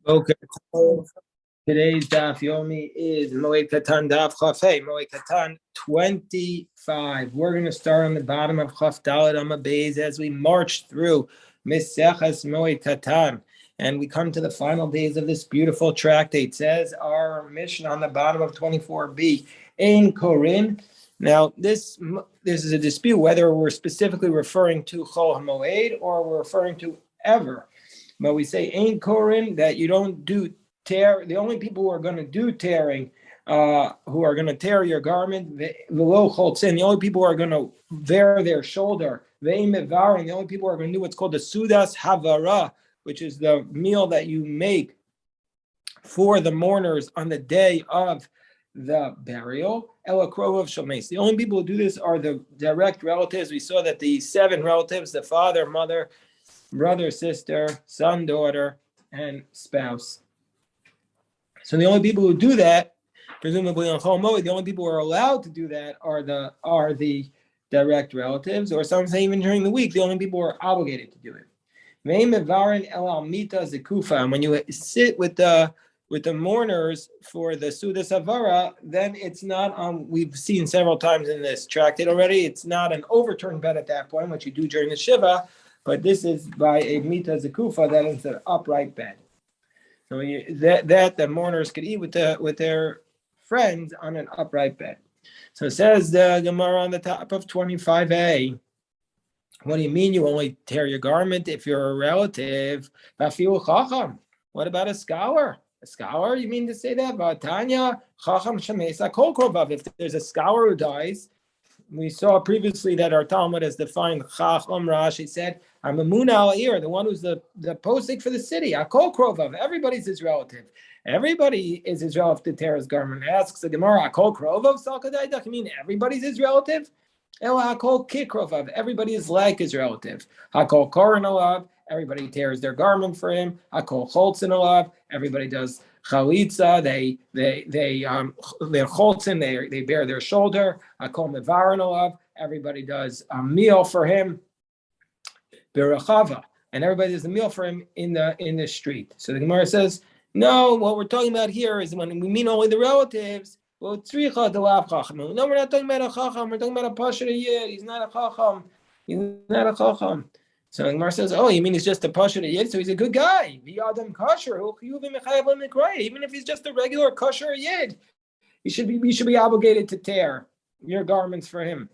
Okay. So today's daf Yomi is Moed Katan daf Chafei, Moed Katan 25. We're going to start on the bottom of Chaf Dalet Amabeis as we march through Miseches Moed Katan. And we come to the final days of this beautiful tractate. It says our mission on the bottom of 24b, Ein Korin. Now, this is a dispute whether we're specifically referring to Chol HaMoed or we're referring to ever. But we say Ein Korin, that you don't do tear. The only people who are going to do tearing, who are going to tear your garment, the only people who are going to bear their shoulder, the only people who are going to do what's called the Sudas Havara, which is the meal that you make for the mourners on the day of the burial. Ela Krov of Shomes. The only people who do this are the direct relatives. We saw that the 7 relatives, the father, mother, brother, sister, son, daughter, and spouse. So the only people who do that, presumably on Chol Moed, the only people who are allowed to do that are the direct relatives, or some say even during the week, the only people who are obligated to do it. And when you sit with the mourners for the Suda Savara, then it's not we've seen several times in this tractate already, it's not an overturned bed at that point, which you do during the Shiva, but this is by a Mita Zekufa, that is an upright bed. So that the mourners could eat with their friends on an upright bed. So it says the Gemara on the top of 25a. What do you mean you only tear your garment if you're a relative? What about a scholar? A scholar? You mean to say that? If there's a scholar who dies, we saw previously that our Talmud has defined Chacham. Rashi said, "Amamuna al-ir," the one who's the posek for the city. Akol krovav. Everybody's his relative. Everybody is his relative to tear his garment. Asks the Gemara, "Akol krovav salkadaydak." I mean, everybody's his relative. Ela akol kikrovav. Everybody is like his relative. Akol korin alav. Everybody tears their garment for him. Akol choltzin alav. Everybody does chalitza. They're choltzin. They bear their shoulder. Akol mevarin alav. Everybody does a meal for him. Berachava, and everybody does a meal for him in the street. So the Gemara says, no, what we're talking about here is when we mean only the relatives. Well, no, we're not talking about a chacham. We're talking about a pasha yid. He's not a chacham. He's not a chacham. So the Gemara says, oh, you mean he's just a pasha yid? So he's a good guy. Even if he's just a regular kosher yid, you should be obligated to tear your garments for him.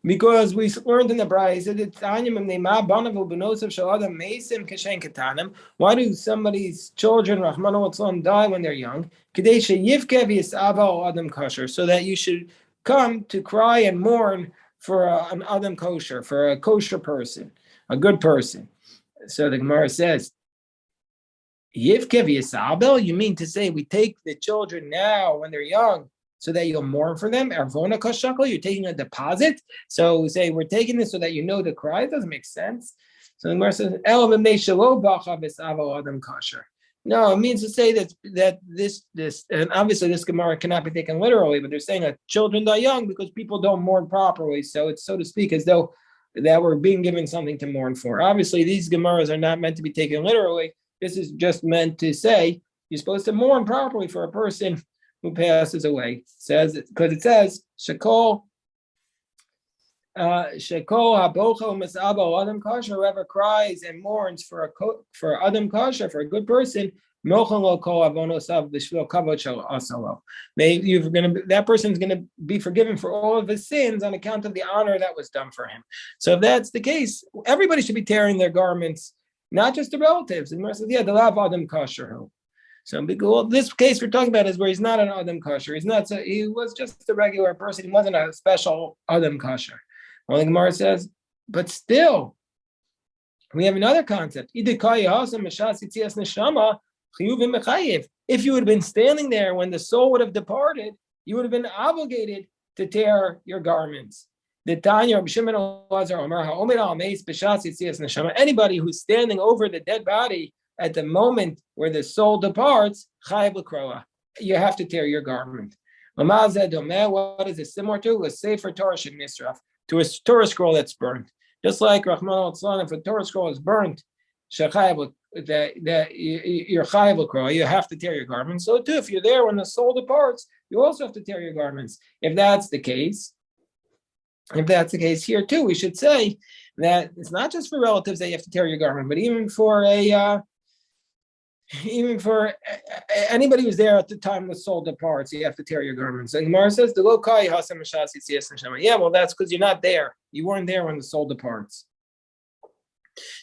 Because we learned in the Brayz that why do somebody's children die when they're young? So that you should come to cry and mourn for an Adam kosher, for a kosher person, a good person. So the Gemara says, Yivkev Yisabel, you mean to say we take the children now when they're young so that you'll mourn for them? Arvona kashakal, you're taking a deposit. So we say we're taking this so that you know to cry. It doesn't make sense. So the Gemara says, adam kasher. No, it means to say that this, and obviously this Gemara cannot be taken literally, but they're saying that children die young because people don't mourn properly. So it's, so to speak, as though that we're being given something to mourn for. Obviously, these Gemaras are not meant to be taken literally. This is just meant to say you're supposed to mourn properly for a person who passes away. Because it says Shekol Habocho Masabo Adam Kasher, whoever cries and mourns for Adam Kasher, for a good person, that person's going to be forgiven for all of his sins on account of the honor that was done for him. So if that's the case, everybody should be tearing their garments, not just the relatives. And says, yeah, the lav Adam Kasher. So this case we're talking about is where he's not an Adam Kasher. He was just a regular person. He wasn't a special Adam Kasher. Well, the Gemara says, but still, we have another concept. If you had been standing there when the soul would have departed, you would have been obligated to tear your garments. Anybody who's standing over the dead body at the moment where the soul departs, you have to tear your garment. What is it similar to? A Sefer Torah Misraf, to a Torah scroll that's burned. Just like Rahman al-Tzlan, if a Torah scroll is burnt, you're chayav l'kroa, you have to tear your garments. So too, if you're there when the soul departs, you also have to tear your garments. If that's the case here too, we should say that it's not just for relatives that you have to tear your garment, but even for anybody who's there at the time the soul departs, you have to tear your garments. And Gemara says, "The lo kai hasam mashas yitzias neshama." Yeah, well, that's because you're not there. You weren't there when the soul departs.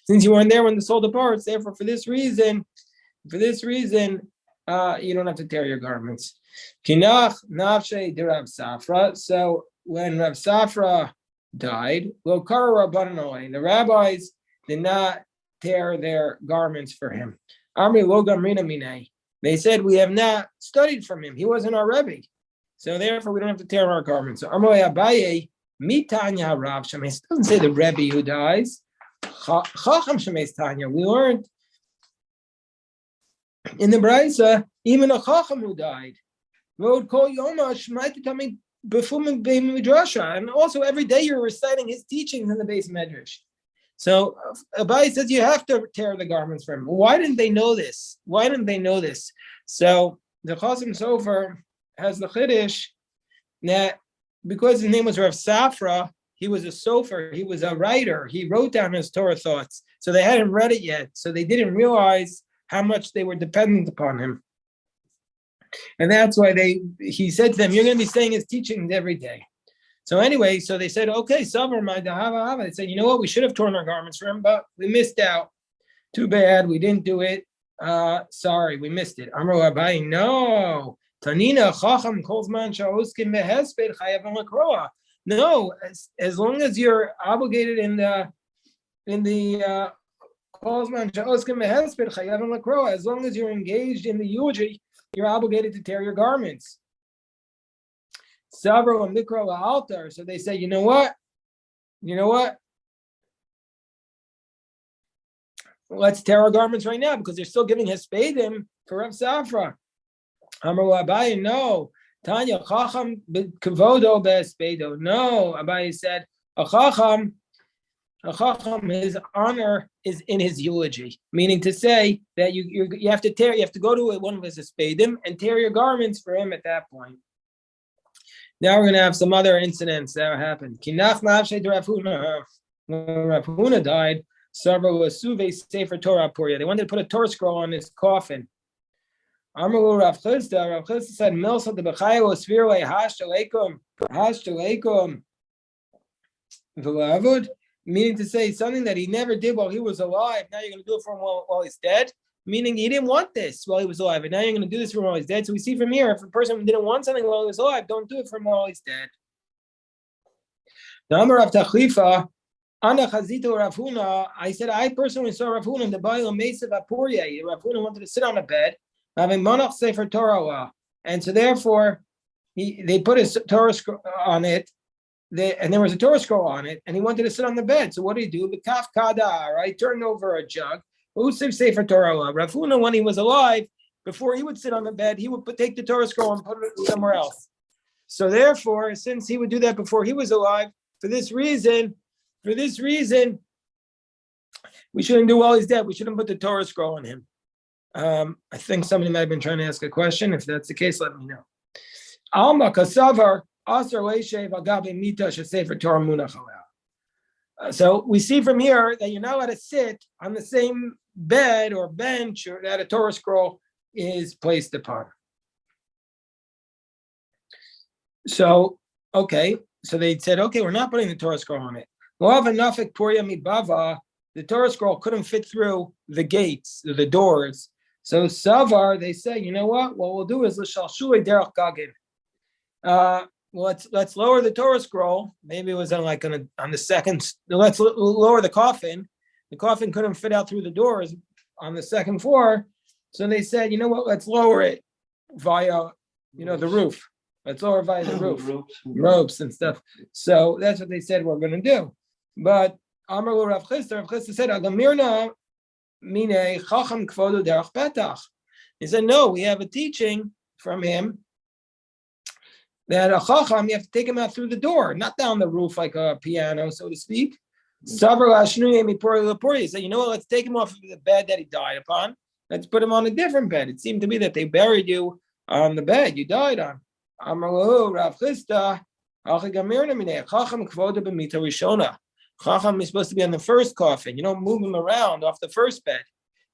Since you weren't there when the soul departs, therefore, for this reason, you don't have to tear your garments. Kinach nafshe de Rav Safra. So when Rav Safra died, lo kara rabbanan olei, the rabbis did not tear their garments for him. Amri lo gamrina minei. They said, we have not studied from him. He wasn't our Rebbe. So therefore, we don't have to tear our garments. So Amri Abaye, mitanya Rav Shemes. It doesn't say the Rebbe who dies. Chacham Shemes Tanya. We learned in the Braisa, even a Chacham who died. Road call Yoma Shmaita Tami Befum Beim Midrasha. And also every day you're reciting his teachings in the base medrash. So Abai says you have to tear the garments for him. Why didn't they know this? So the Chasim Sofer has the Chiddush that because his name was Rav Safra, he was a sofer, he was a writer, he wrote down his Torah thoughts. So they hadn't read it yet. So they didn't realize how much they were dependent upon him. And that's why he said to them, you're going to be saying his teachings every day. So anyway, so they said, okay, Savar my Dahava. They said, you know what, we should have torn our garments for him, but we missed out. Too bad, we didn't do it. Sorry, we missed it. Amar Abai, no. Tanina Chacham Kolzman Shaoskim Behesped Chayav Lakroa. No, as long as you're obligated in the Kolzman Shaoskim Behesped Chayav Lakroa, as long as you're engaged in the eulogy, you're obligated to tear your garments. Sabro and Mikro altar. So they say, you know what? Let's tear our garments right now because they're still giving Hespedim for Rav Safra. Amar Abaye, no. Tanya Chacham Kavodo Be'Hespedo. No, Abaye said, a Chacham, his honor is in his eulogy, meaning to say that you have to go to one of his Hespedim and tear your garments for him at that point. Now we're going to have some other incidents that happened. Kinach Nafshe Rav Huna. When Rav Huna died, Sarva Suve Sefer Torah Puria. They wanted to put a Torah scroll on his coffin. Amru Rav Chisda said, Milsa de Bechayo Svirwe Hashtalekum V'Lavud, meaning to say something that he never did while he was alive. Now you're going to do it for him while he's dead. Meaning he didn't want this while he was alive, and now you're going to do this for him while he's dead. So we see from here, if a person didn't want something while he was alive, don't do it for him while he's dead. The Amar of Tachlifa, Ana Chazito Rav Huna, I said, I personally saw Rav Huna in the Baal Mesav Apurya. Rav Huna wanted to sit on a bed, having Manach Sefer Torah, and so therefore they put a Torah scroll on it, and there was a Torah scroll on it, and he wanted to sit on the bed. So what did he do? The Kaf Kada, right? Turned over a jug. Sefer Torah. Rav Huna, when he was alive, before he would sit on the bed, he would take the Torah scroll and put it somewhere else. So therefore, since he would do that before he was alive, for this reason, we shouldn't do while he's dead. We shouldn't put the Torah scroll on him. I think somebody might have been trying to ask a question. If that's the case, let me know. Alma kasavar asar leishev agabe mita shesefer Torah munach aleh. So we see from here that you're not allowed to sit on the same bed or bench or that a Torah scroll is placed upon. So, okay, so they said, okay, we're not putting the Torah scroll on it. The Torah scroll couldn't fit through the gates, the doors. So Savar, they say, you know what we'll do is let's lower the Torah scroll. Maybe it was on the second. Let's lower the coffin. The coffin couldn't fit out through the doors on the second floor, so they said, you know what? Let's lower it via, the roof. Let's lower it via the roof, ropes and stuff. So that's what they said we're going to do. But Amar Rav Chisda said, "Agamirna mine chacham kvodo derech petach." He said, no, we have a teaching from him that a chacham, you have to take him out through the door, not down the roof like a piano, so to speak. He said, you know what, let's take him off of the bed that he died upon. Let's put him on a different bed. It seemed to be that they buried you on the bed you died on. Chacham is supposed to be on the first coffin. You don't move him around off the first bed.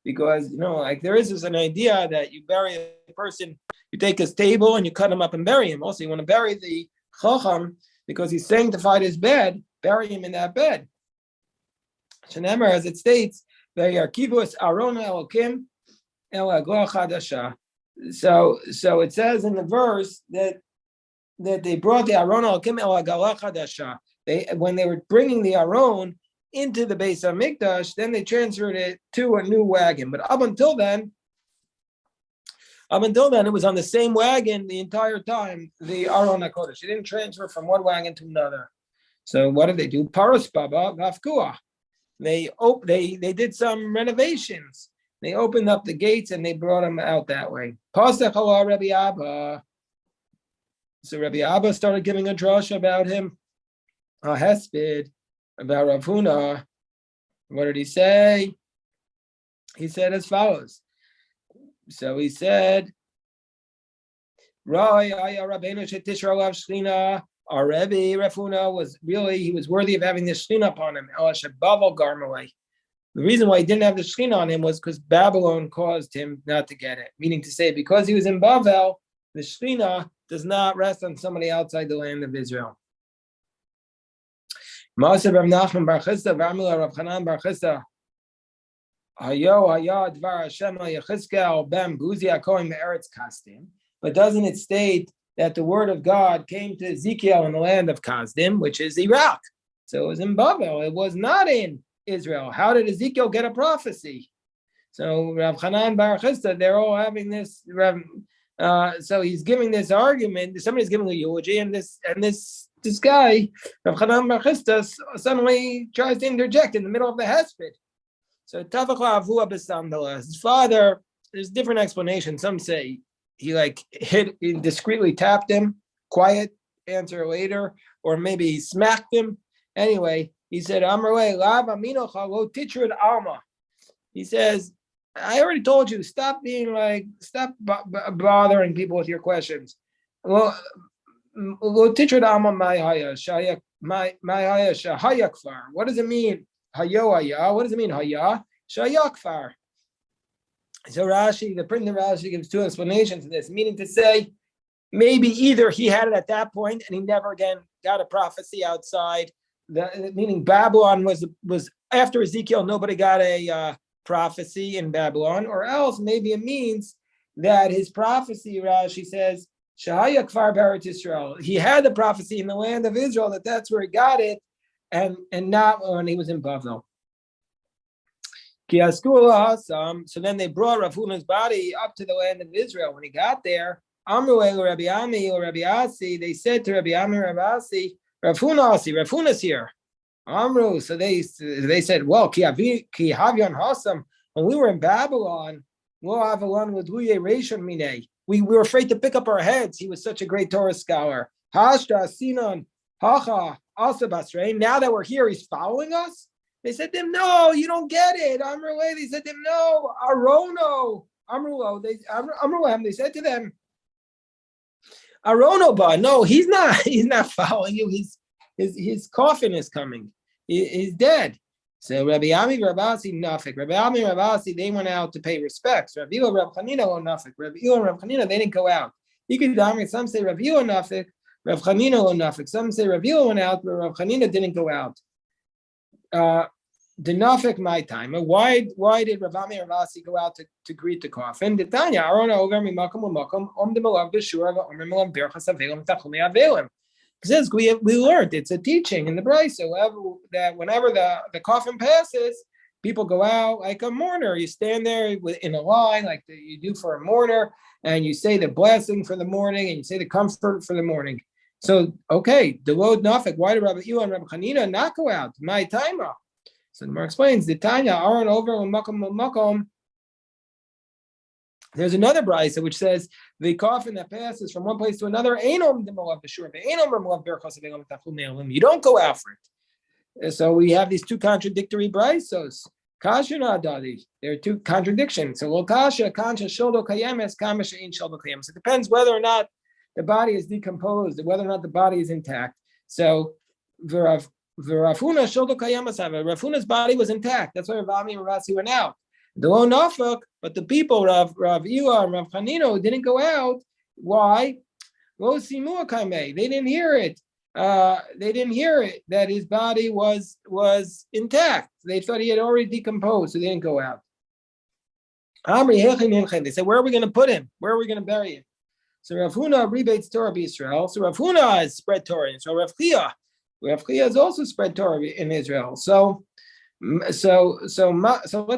Because, like there is an idea that you bury a person, you take his table and you cut him up and bury him. Also, you want to bury the Chacham because he's sanctified his bed, bury him in that bed. Shenemar, as it states, Vayarkivus Aron Elokim El Agor Chadasha. So it says in the verse that they brought the Aron Elokim El Agor Chadasha. When they were bringing the Aron into the Beis HaMikdash, then they transferred it to a new wagon. But up until then, it was on the same wagon the entire time, the Aron HaKodesh. It didn't transfer from one wagon to another. So what did they do? Paras Baba Vafkuah. They did some renovations. They opened up the gates and they brought him out that way. Pasach Hala Rabbi Abba. So Rabbi Abba started giving a drush about him. A hesped about Rav Huna. What did he say? He said as follows. So he said, our Rebbe Rav Huna he was worthy of having the Shechina upon him. The reason why he didn't have the Shechina on him was because Babylon caused him not to get it. Meaning to say, because he was in Bavel, the Shechina does not rest on somebody outside the land of Israel. Maaser Rav Nachman bar Chisda v'Amila Rav Chanan bar Chisda. Hayo dvar Hashem Yechizkel bem Buzi Akoim me'eretz Kasdim. But doesn't it state that the word of God came to Ezekiel in the land of Kasdim, which is Iraq? So it was in Bavel. It was not in Israel. How did Ezekiel get a prophecy? So Rav Chanan bar Chisda, they're all having this. So he's giving this argument. Somebody's giving a eulogy, and this guy, Rav Chanan bar Chisda, suddenly tries to interject in the middle of the hesped. So Tavachla Avua B'Samdala, his father, there's different explanations. Some say he discreetly tapped him, quiet, answer later, or maybe he smacked him. Anyway, he said, Amrway, Lav Aminocha Lo Titrud Alma. He says, I already told you, stop bothering people with your questions. Lo Titrud Alma Mayhaya Shahayakfar. What does it mean? Hayo. What does it mean? Haya Shayakfar. So Rashi, the printer Rashi gives two explanations of this, meaning to say, maybe either he had it at that point and he never again got a prophecy outside. Meaning Babylon was after Ezekiel, nobody got a prophecy in Babylon, or else maybe it means that his prophecy, Rashi says, Shahaya Kfar B'Eretz Yisrael. He had the prophecy in the land of Israel that's where he got it, and not when he was in Bavel. So then they brought Rav Huna's body up to the land of Israel. When he got there, Amru El Rabbi Ami or Rabbi Asi, they said to Rabbi Ami or Rabbi Asi, Rav Huna's here. Amru, so they said, well, ki havyan hasam, when we were in Babylon, we were afraid to pick up our heads. He was such a great Torah scholar. Hashta sinan hacha asa basrei. Now that we're here, he's following us. They said to him, no, you don't get it. Amru, they said to him, no, Arono. They said to them, Aronoba, no, he's not following you. His coffin is coming. He's dead. So Rabbi Ami, Rabbi Asi, Nafik. Rabbi Ami, Rabbi Asi, they went out to pay respects. Rabbi Ila, Rabbi Chanina, or Nafik. Rabbi Ila and Rabbi Chanina, they didn't go out. Some say Rabbi Ila, Nafik. Rabbi Chanina, or Nafik. Some say Rabbi Ila went out, but Rabbi Chanina didn't go out. The Nafik, my time. Why did Rabbi Ami and Rabbi Asi go out to greet the coffin? The Tanya, Arona over mi makom u'makom om de malav b'shura v'omer malam berachas avelim tachumi avelim. Because we learned, it's a teaching in the Brisa, so that whenever the coffin passes, people go out like a mourner. You stand there in a line like you do for a mourner, and you say the blessing for the morning, and you say the comfort for the morning. So, okay, the Lod Nafik, why did Rabbi Ila and Rabbi Chanina not go out? My timer. So the Gemara explains, the Tanya, Aaron over makom. There's another brisa which says the coffin that passes from one place to another, you don't go out for it. So we have these two contradictory brisos. Kasha Dadi. There are two contradictions. So Lokasha, Kansha, Shildo Kayemes, Kamasha in Shildo Kayemes. It depends whether or not the body is decomposed, whether or not the body is intact. So Virafuna Shildo Kayemes have it. Rafuna's body was intact. That's why Ravami and Ravasi went out. The low Nafuk, but the people, Rav Ila and Rav Chanino, didn't go out. Why? Lo Simua Kaime. They didn't hear it. They didn't hear it that his body was intact. They thought he had already decomposed, so they didn't go out. They said, where are we going to put him? Where are we going to bury him? So Rav Huna rebates Torah Israel. So Rav Huna has spread Torah in Israel. Rav Chia has also spread Torah in Israel. So let's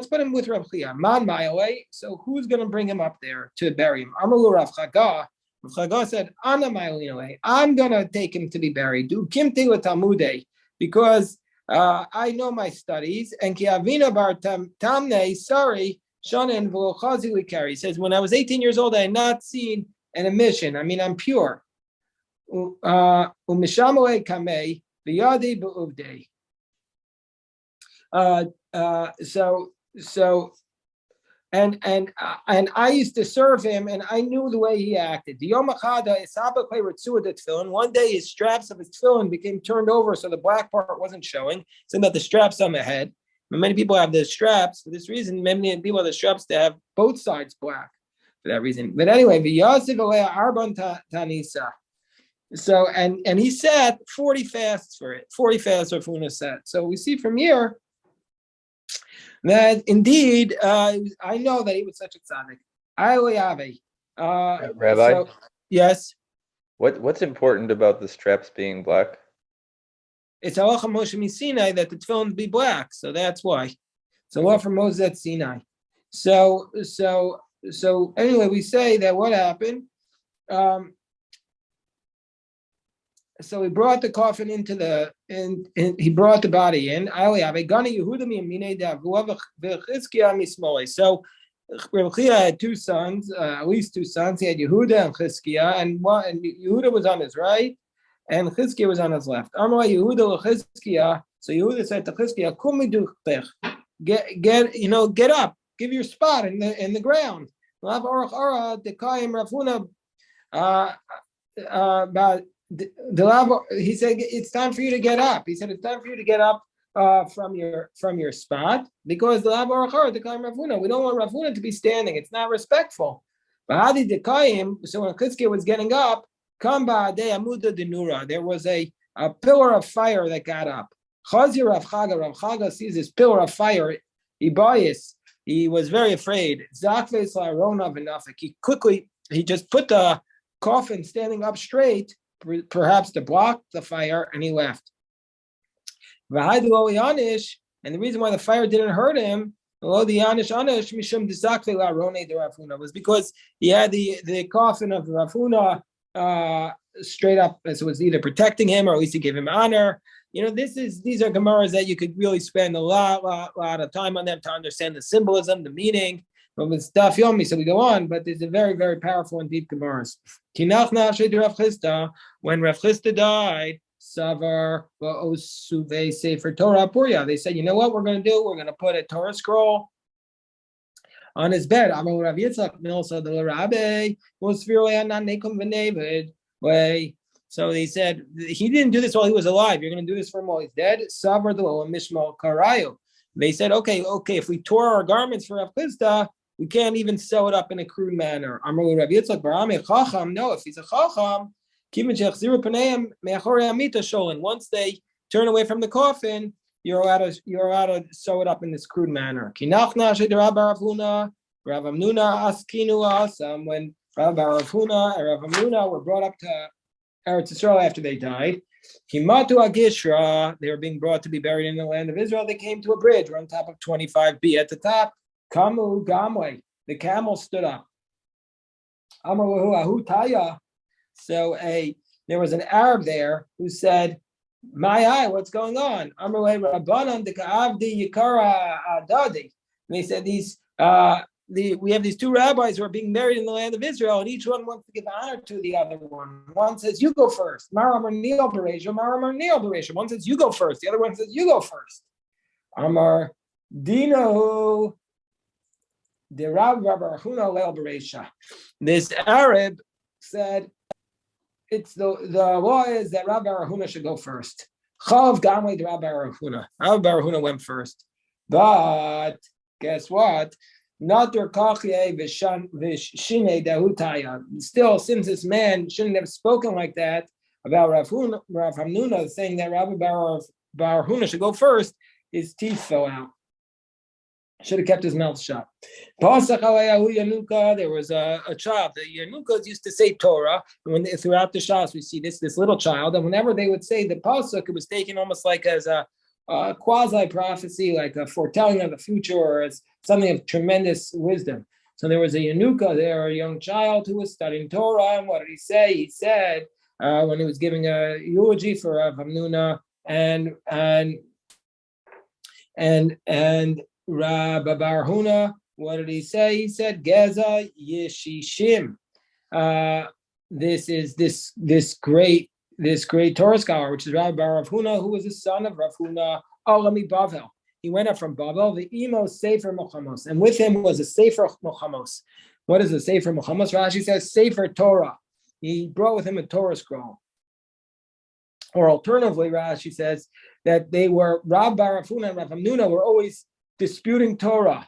put him with Rav Chia. Man Ma'alei. So who's going to bring him up there to bury him? Amalu Rav Chaga. Rav Chaga said, Ana Ma'alei. I'm going to take him to be buried. Do Kimte with Talmudei, because I know my studies. And Ki Avina Bar Tamne. Sorry. Shanan V'Lochazi Likari. He says, when I was 18 years old, I had not seen an emission. I mean, I'm pure. Umishamale Kamei V'Yadi B'Uvdei. And I used to serve him, and I knew the way he acted. One day, his straps of his tefillin became turned over, so the black part wasn't showing. So that the straps on the head. Many people have the straps for this reason. Many people have the straps to have both sides black for that reason. But anyway, so and he said 40 fasts for it. 40 fasts for Funa set. So we see from here that indeed, I know that he was such a tzaddik. Rabbi? So, yes? What's important about the straps being black? It's halacha Moshe Sinai that the tefillin be black, so that's why. It's a law from Moses at Sinai. So anyway, we say that what happened. So he brought the coffin into he brought the body in. So Reb Chia had two sons, at least two sons. He had Yehuda and Chizkiah, and Yehuda was on his right, and Chizkiah was on his left. Amar Yehuda Chizkiah. So Yehuda said to Chizkiah, get up, give your spot in the ground. He said, it's time for you to get up. He said, it's time for you to get up from your spot, because we don't want Rav Huna to be standing. It's not respectful. So when Chizkiah was getting up, there was a pillar of fire that got up. Rav Chaga sees this pillar of fire. He was very afraid. He just put the coffin standing up straight, perhaps to block the fire, and he left. And the reason why the fire didn't hurt him was because he had the coffin of Rav Huna straight up, as it was either protecting him or at least to give him honor. These are Gemaras that you could really spend a lot of time on them to understand the symbolism, the meaning. But with Daf Yomi, so we go on, but there's a very, very powerful and deep Gemaras. When Rav Chisda died, Savar Va'osuve Sefer Torah Purya. They said, you know what we're going to do? We're going to put a Torah scroll on his bed. So they said, he didn't do this while he was alive. You're going to do this for him while he's dead. Savar Delo Mishmal Karayu. They said, okay, if we tore our garments for Rav Chisda, we can't even sew it up in a crude manner. No, if he's a chacham, once they turn away from the coffin, you're allowed to sew it up in this crude manner. When Rav Amnuna and Rav Amnuna were brought up to Eretz Yisrael after they died, they were being brought to be buried in the land of Israel. They came to a bridge. We're on top of 25b. At the top, Kamu Gamwe, the camel stood up. So there was an Arab there who said, "My eye, what's going on?" And they said, these we have these two rabbis who are being married in the land of Israel, and each one wants to give honor to the other one. One says, you go first. Maram or Neil Beresha, Maram or Neil Beresha. One says, you go first. The other one says, you go first. Amar Dino de Rab Huna Leil Beresha. This Arab said, it's the law is that Rabbi Barahuna should go first. Chav Gamli de Rabbi Barahuna. Rabbi Barahuna went first. But guess what? Natur kachye v'shine dahutaya. Still, since this man shouldn't have spoken like that about Rav Hamnuna, saying that Rabbi Barahuna should go first, his teeth fell out. Should have kept his mouth shut. There was a child. The Yanukas used to say Torah, and throughout the Shas we see this little child, and whenever they would say the pasuk, it was taken almost like as a quasi prophecy, like a foretelling of the future, or as something of tremendous wisdom. So there was a Yanuka there, a young child who was studying Torah, and what did he say? He said when he was giving a eulogy for Rav Hamnuna and Rabbi Barahuna, what did he say? He said, Geza Yeshishim. This is this great Torah scholar, which is Rabbi Barahuna, who was the son of Rav Huna Alami Bavel. He went up from Bavel, the Imo Sefer Mochamos, and with him was a Sefer Mochamos. What is a Sefer Mochamos? Rashi says Sefer Torah. He brought with him a Torah scroll. Or alternatively, Rashi says that they were Rabbi Barahuna and Rav Hamnuna were always disputing Torah,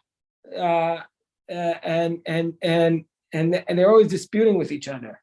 and they're always disputing with each other.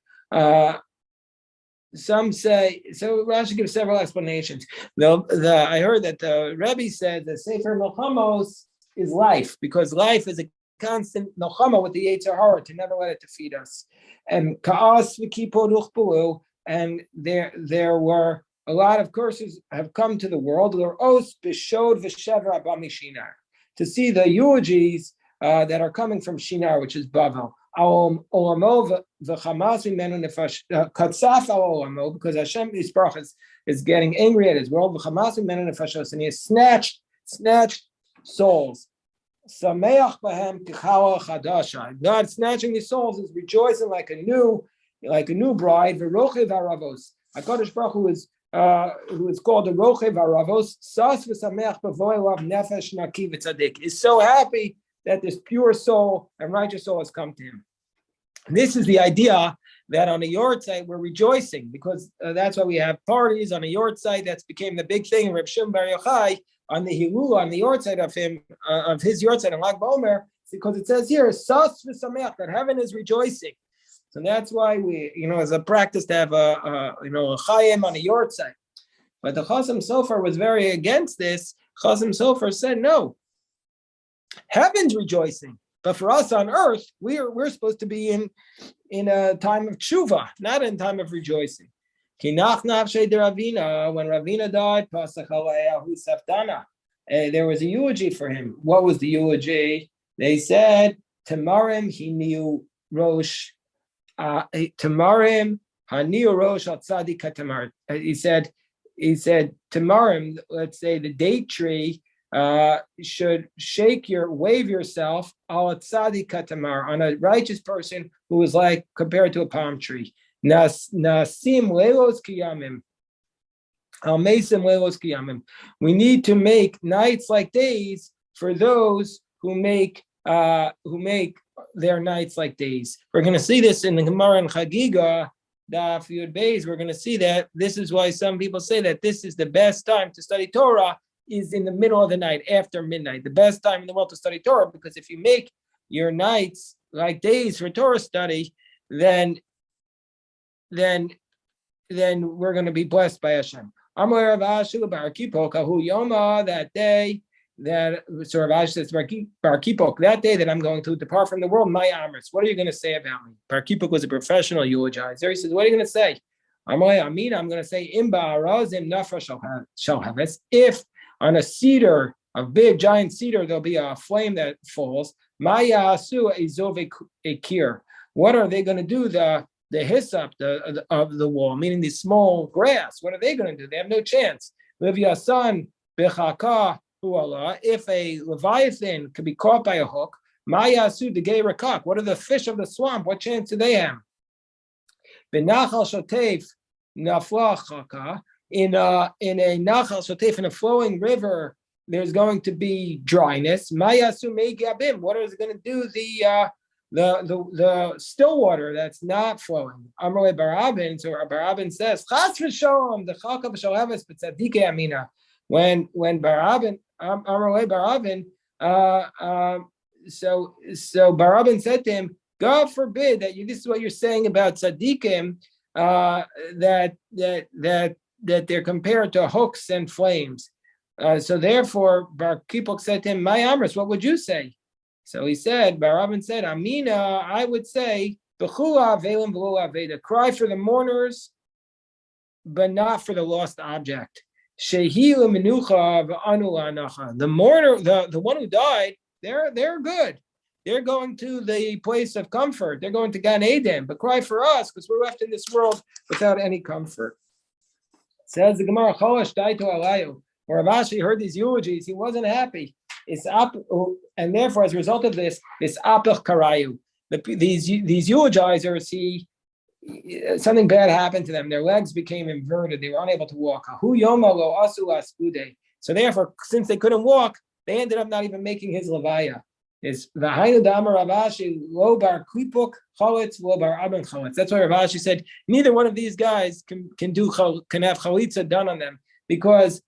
Some say, so Rashi gives several explanations. I heard that the Rebbe said the Sefer Milchamos is life, because life is a constant Milchama with the Yetzer Hara to never let it defeat us. And Ka'as v'kipo ruchbulu, and there were a lot of curses have come to the world. L'ros b'shod v'shever abami shinar, to see the eulogies that are coming from Shinar, which is Bavel. Because Hashem is getting angry at his world, and he has snatched souls. God snatching these souls is rejoicing like a new bride. HaKadosh Baruch Hu is who is called the Rochev Haravos, Sas v'Sameach b'voy lav nefesh naki v'tzadik, is so happy that this pure soul and righteous soul has come to him. And this is the idea that on a yard site we're rejoicing, because that's why we have parties on a yard site. That's became the big thing. Reb Shimon Bar Yochai on the Hilula on the yard site of his yard site in Lag BaOmer, because it says here Sas v'Sameach, that heaven is rejoicing. So that's why we, as a practice to have a chayim on a yard site. But the Chasam Sofer was very against this. Chasam Sofer said, no, heaven's rejoicing. But for us on earth, we're supposed to be in a time of tshuva, not in time of rejoicing. When Ravina died, there was a eulogy for him. What was the eulogy? They said, Tamarim hiniu rosh. Tamarim haniu rosh al tzadi katamar. He said Tamarim, let's say the date tree, should wave yourself al tzadi katamar, on a righteous person who is like compared to a palm tree. Nasim lelos kiyamim. Al mesim lelos kiyamim. We need to make nights like days for those who make their nights like days. We're going to see this in the Gemara and Chagiga, Daf Yud Beis. We're going to see that this is why some people say that this is the best time to study Torah is in the middle of the night, after midnight. The best time in the world to study Torah, because if you make your nights like days for Torah study, then we're going to be blessed by Hashem. Amar Rav Ashu Bar Kipok Ahu Yoma, that day. That Rav Ashi says, Bar Kipok, that day that I'm going to depart from the world, my Amritz, what are you going to say about me? Bar Kipok was a professional eulogizer. He says, what are you going to say? I'm going to say, Imba Arazim Nafra Shalhaves. If on a cedar, a big giant cedar, there'll be a flame that falls. Maya Asu Izove Ekir. What are they going to do? The hyssop of the wall, meaning the small grass. What are they going to do? They have no chance. Livyasan Bechaka. If a Leviathan could be caught by a hook, Maya Su the gay rakak. What are the fish of the swamp? What chance do they have? Benachal shotef nafla chaka. In a nachal shotef, in a flowing river, there's going to be dryness. Maya Su meigabim. What is it going to do? The still water that's not flowing. Amrle Barabin. So Barabin says, Chas v'sholom the chaka v'sholheves b'tzadike amina. When Barabin Amrle Barabin. So Barabin said to him, God forbid that this is what you're saying about tzaddikim, that they're compared to hooks and flames. So therefore, Bar Kipuk said to him, My Amris, what would you say? So he said, Barabin said, Amina, I would say, cry for the mourners, but not for the lost object. The mourner, the one who died, they're good. They're going to the place of comfort. They're going to Gan Eden, but cry for us because we're left in this world without any comfort. Says the Gemara, where Rav Ashi heard these eulogies, he wasn't happy. And therefore, as a result of this, it's apach karayu. These eulogizers, something bad happened to them. Their legs became inverted. They were unable to walk. So therefore, since they couldn't walk, they ended up not even making his levaya. Is v'hainu damar Rav Ashi lo bar klipuk chalitz lo bar aben chalitz. That's why Rav Ashi said neither one of these guys can have chalitza done on them because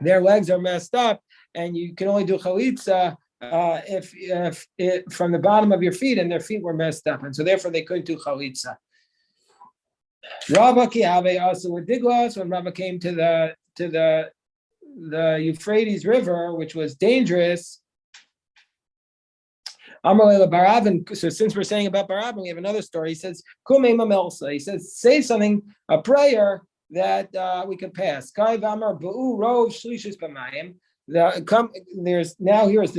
their legs are messed up, and you can only do chalitza if from the bottom of your feet, and their feet were messed up, and so therefore they couldn't do chalitza. Rabba Kihave also with Diglas, when Rabba came to the Euphrates River, which was dangerous. So since we're saying about Barabin, we have another story. He says, he says, say something, a prayer that we could pass. Here's the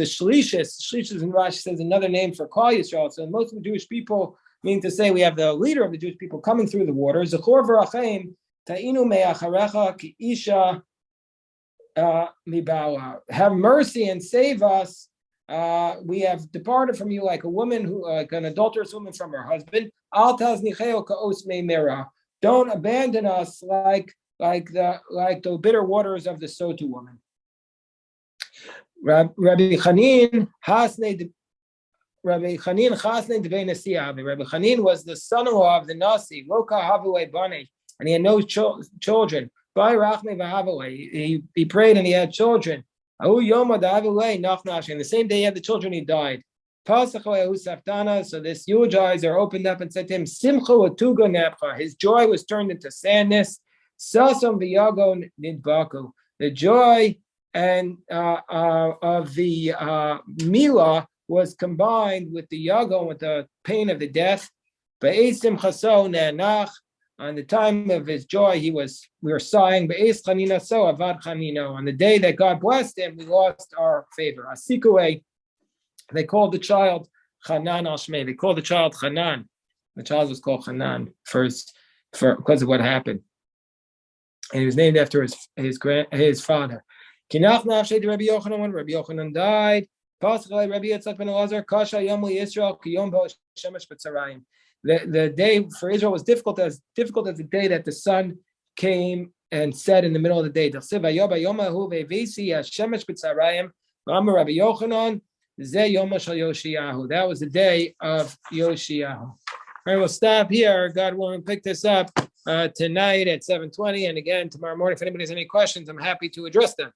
shlishis. Shlishis in Rashi says another name for Klal Yisrael. So most of the Jewish people mean to say we have the leader of the Jewish people coming through the water. Zechor v'rachem ta'inu me'acharecha ki isha mibawa. Have mercy and save us. We have departed from you like a woman like an adulterous woman from her husband. Al taznicheo ka'os me'mera. Don't abandon us like the bitter waters of the Sotu woman. Rabbi Chanin chasne devei nasi. Rabbi Chanin was the son-in-law of the Nasi, Loka Havue Bani, and he had no children. He prayed and he had children. And the same day he had the children, he died. So this eulogizer opened up and said to him, his joy was turned into sadness. The joy and of the Mila was combined with the Yagon, with the pain of the death. On the time of his joy, we were sighing. On the day that God blessed him, we lost our favor. Asikue, they called the child Chanan al Shmei. They called the child Chanan. The child was called Chanan because of what happened, and he was named after his father. Kinach nafshe de Rabbi Yochanan, when Rabbi Yochanan died. Rabbi Yitzchak ben Elazar kasha yom Yisrael kiyom bo shemesh b'tzarayim. The day for Israel was difficult as the day that the sun came and set in the middle of the day. That was the day of Yoshiyahu. All right, we'll stop here. God willing, pick this up tonight at 7:20, and again tomorrow morning. If anybody has any questions, I'm happy to address them.